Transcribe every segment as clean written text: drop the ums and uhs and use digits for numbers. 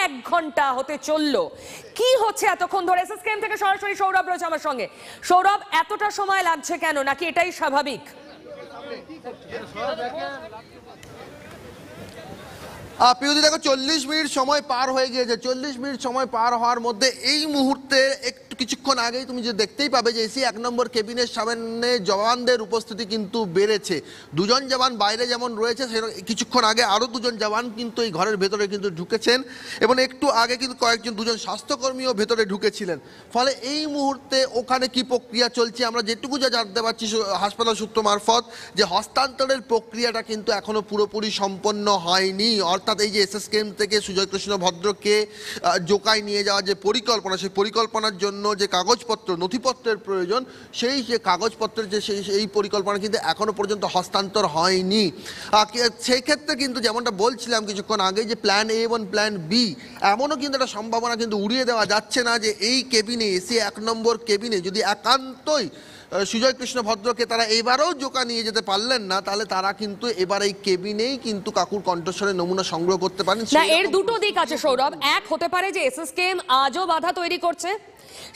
1 ঘন্টা হতে চললো। কি হচ্ছে এতক্ষণ ধরে? এসএসকেএম থেকে সরাসরি সৌরভ রয়েছে আমার সঙ্গে। সৌরভ, এতটা সময় লাগছে কেন, নাকি এটাই স্বাভাবিক? পিউদি দেখো, 40 মিনিট সময় পার হয়ে গিয়েছে। 40 মিনিট সময় পার হওয়ার মধ্যে এই মুহূর্তে একটু কিছুক্ষণ আগেই তুমি যে দেখতেই পাবে যে এসি 1 নম্বর কেবিনের সামনে জওয়ানদের উপস্থিতি কিন্তু বেড়েছে। 2 জন জওয়ান বাইরে যেমন রয়েছে, কিছুক্ষণ আগে আরও 2 জন জওয়ান কিন্তু এই ঘরের ভেতরে কিন্তু ঢুকেছেন, এবং একটু আগে কিন্তু কয়েকজন 2 জন স্বাস্থ্যকর্মীও ভেতরে ঢুকেছিলেন। ফলে এই মুহূর্তে ওখানে কি প্রক্রিয়া চলছে আমরা যেটুকু যা জানতে পারছি হাসপাতাল সূত্র মারফত, যে হস্তান্তরের প্রক্রিয়াটা কিন্তু এখনো পুরোপুরি সম্পন্ন হয়নি। অর্থাৎ এই যে এসএসকেএম থেকে সুজয় কৃষ্ণ ভদ্রকে জোকায় নিয়ে যাওয়ার যে পরিকল্পনা, সেই পরিকল্পনার জন্য যে কাগজপত্র নথিপত্রের প্রয়োজন, সেই যে কাগজপত্রের যে সেই পরিকল্পনা কিন্তু এখনো পর্যন্ত হস্তান্তর হয়নি। সেই ক্ষেত্রে কিন্তু যেমনটা বলছিলাম কিছুক্ষণ আগে, যে প্ল্যান এ এবং প্ল্যান বি, এমনও কিন্তু একটা সম্ভাবনা কিন্তু উড়িয়ে দেওয়া যাচ্ছে না যে এই কেবিনে, এসি 1 নম্বর কেবিনে যদি একান্তই সুজয় কৃষ্ণ ভদ্রকে তারা এবারেও জোকা নিয়ে যেতে পারলেন না, তাহলে তারা কিন্তু এবার এই কেবিনেই কিন্তু কাকুর কণ্ঠস্বরের নমুনা সংগ্রহ করতে পারেন। না, এর দুটো দিক আছে সৌরভ। এক হতে পারে যে এসএসকেএম আজও বাধা তৈরি করছে,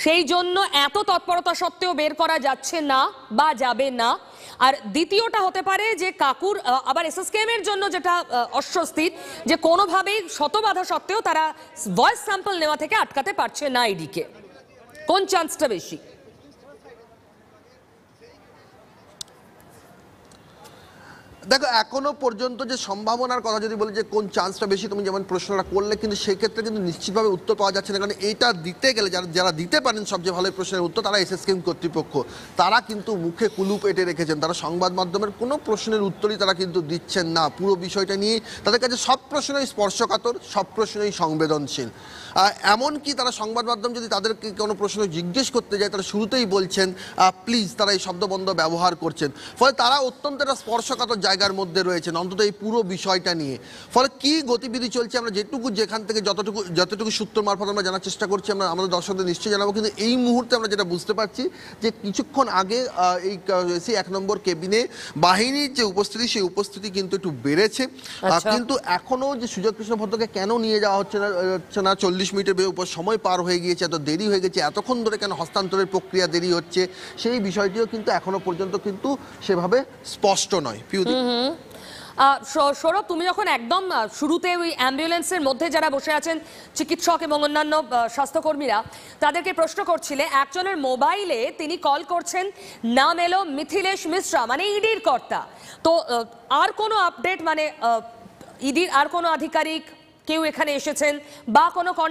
সেই জন্য এত তৎপরতা সত্ত্বেও বের করা যাচ্ছে না বা যাবে না। আর দ্বিতীয়টা হতে পারে যে কাকুর আবার এসএসকেএম এর জন্য যেটা অস্বস্তির, যে কোনোভাবেই শত বাধা সত্ত্বেও তারা ভয়েস স্যাম্পল নেওয়া থেকে আটকাতে পারছে না ইডিকে। কোন চান্সটা বেশি? দেখো, এখনো পর্যন্ত যে সম্ভাবনার কথা যদি বলি যে কোন চান্সটা বেশি, তুমি যেমন প্রশ্নটা করলে, কিন্তু সেক্ষেত্রে কিন্তু নিশ্চিতভাবে উত্তর পাওয়া যাচ্ছে না। কারণ এইটা দিতে গেলে যারা দিতে পারেন সবচেয়ে ভালো প্রশ্নের উত্তর, তারা এসএসকেএম কর্তৃপক্ষ। তারা কিন্তু মুখে কুলুপ এঁটে রেখেছেন, তারা সংবাদ মাধ্যমের কোনো প্রশ্নের উত্তরই তারা কিন্তু দিচ্ছেন না। পুরো বিষয়টা নিয়ে তাদের কাছে সব প্রশ্নই স্পর্শকাতর, সব প্রশ্নই সংবেদনশীল। এমনকি তারা সংবাদ মাধ্যম যদি তাদেরকে কোনো প্রশ্ন জিজ্ঞেস করতে যায়, তারা শুরুতেই বলছেন প্লিজ, তারা এই শব্দবন্ধ ব্যবহার করছেন। ফলে তারা অত্যন্ত একটা স্পর্শকাতর জায়গার মধ্যে রয়েছেন অন্তত এই পুরো বিষয়টা নিয়ে। ফলে কি গতিবিধি চলছে আমরা যেটুকু যেখান থেকে যতটুকু সূত্র মারফত আমরা জানার চেষ্টা করছি, আমরা আমাদের দর্শকদের নিশ্চয়ই জানাবো। কিন্তু এই মুহূর্তে আমরা যেটা বুঝতে পারছি যে কিছুক্ষণ আগে এই এসি 1 নম্বর কেবিনে বাহিনীর যে উপস্থিতি, সেই উপস্থিতি কিন্তু একটু বেড়েছে। কিন্তু এখনো যে সুজয় কৃষ্ণ ভদ্রকে কেন নিয়ে যাওয়া হচ্ছে না 40 মিনিটের উপর সময় পার হয়ে গিয়েছে, এত দেরি হয়ে গেছে, এতক্ষণ ধরে কেন হস্তান্তরের প্রক্রিয়া দেরি হচ্ছে, সেই বিষয়টিও কিন্তু এখনো পর্যন্ত কিন্তু সেভাবে স্পষ্ট নয়। সৌরভ, তুমি যখন একদম শুরুতে ওই অ্যাম্বুলেন্সের মধ্যে যারা বসে আছেন চিকিৎসক এবং অন্যান্য স্বাস্থ্যকর্মীরা, তাদেরকে প্রশ্ন করছিলে, একজনের মোবাইলে তিনি কল করছেন, নাম এলো মিথিলেশ মিশ্রা, মানে ইডির কর্তা। তো আর কোনো আপডেট, মানে ইডির আর কোনো আধিকারিক কেউ এখানে এসেছেন বা কোনো